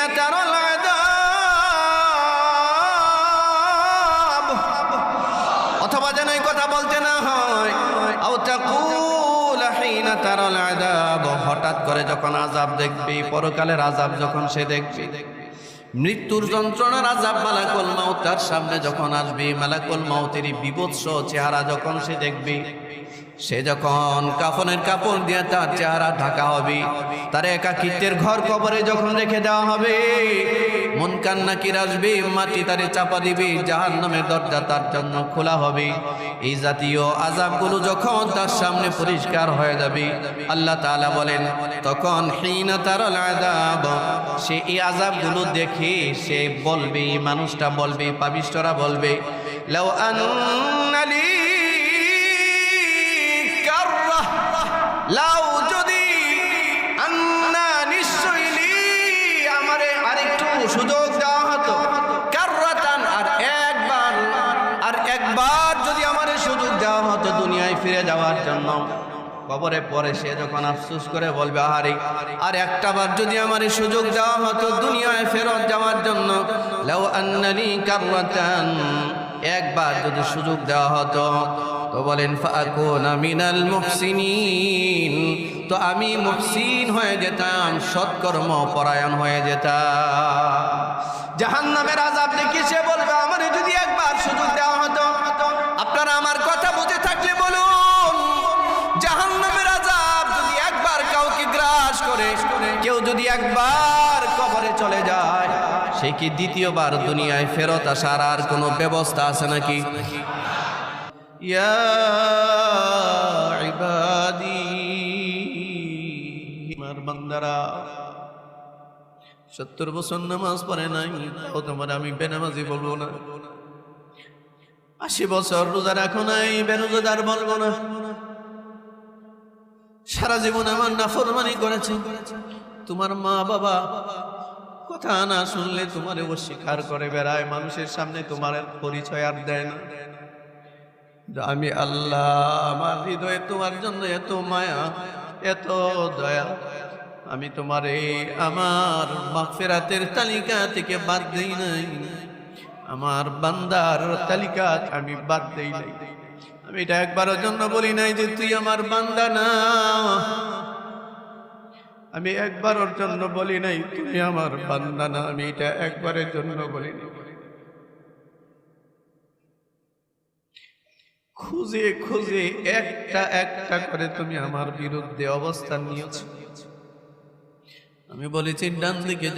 হিনা তারাল আযাব, অথবা যেন এই কথা বলতে না হয় আও তাকুল হিনা তারাল আযাব, হঠাৎ করে যখন আযাব দেখবি, পরকালের আযাব যখন সে দেখবি, মৃত্যুর যন্ত্রণার আযাব মালাকুল মাউত তার সামনে যখন আসবে, মালাকুল মাউতের বিভৎস চেহারা যখন সে দেখবে, সে যখন কাফনের কাপড় দিয়ে তার চেহারা ঢাকা হবে, তার একাকিত্বের ঘর কবরে যখন রেখে দেওয়া হবে, মুনকার নাকির আসবে, মাটি তারে চাপা দিবে, জাহান্নামের দরজা তার জন্য খোলা হবে। এই জাতীয় আযাবগুলো যখন তার সামনে পরিষ্কার হয়ে যাবে, আল্লাহ তাআলা বলেন তখন হিনা তারাল আযাব, সে এই আযাবগুলো দেখে সে বলবে, মানুষটা বলবে, পাপিষ্ঠরা বলবে, লাউ আন্নালি কাররা, লাউ যদি, আন্না নিশ্চয়ই, আমারে আরেকটু সুযোগ দেওয়া হতো, কাররাতান, আর একবার যদি আমারে সুযোগ দেওয়া হতো দুনিয়ায় ফিরে যাওয়ার জন্য। কবরে পরে সে যখন আফসোস করে বলবে, আহারে আর একটাবার যদি আমারে সুযোগ দেওয়া হতো দুনিয়ায় ফেরত যাওয়ার জন্য, লাউ আন্নালি কাররাতান, একবার যদি সুযোগ দেওয়া হতো, তো বলেন ফাকুনা মিনাল মুহসিনিন, তো আমি মুহসিন হয়ে যেতাম, সৎকর্ম পরায়ণ হয়ে যেতাম। জাহান্নামের আযাব দেখে সে বলবে, আমারে যদি একবার সুযোগ দেওয়া হতো। আপনারা আমার কথা বুঝে থাকলে বলুন, জাহান্নামের আযাব যদি একবার কাউকে গ্রাস করে, কেউ যদি একবার কবরে চলে যায়, সে কি দ্বিতীয়বার দুনিয়ায় ফেরত আসার আর কোনো ব্যবস্থা আছে নাকি? ইয়া ইবাদি, আমার বান্দারা 70 বছর নামাজ পড়ে নাই, ও তোমার আমি বেনামাজি বলবো না। 80 বছর রোজা রাখো নাই, বেরোজাদার বলবো না। সারা জীবন আমার নাফরমানি করেছে, তোমার মা বাবা কথা না শুনলে তোমারে অস্বীকার করে বেড়ায়, মানুষের সামনে তোমার পরিচয় আর দেয় না। আমি আল্লাহ, আমার হৃদয়ে তোমার জন্য এত মায়া, এত দয়া, আমি তোমারে আমার মাগফিরাতের তালিকা থেকে বাদ দেই নাই, আমার বান্দার তালিকা আমি বাদ দেই নাই। আমি এটা একবারের জন্য বলি নাই যে তুই আমার বান্দা না, আমি একবারের জন্য বলি নাই তুমি আমার বান্দা না, আমি এটা একবারের জন্য বলি নাই। খুঁজে খুঁজে একটা একটা করে তুমি আমার বিরুদ্ধে অবস্থান নিয়েছো। আমি বলেছি ডান দিকে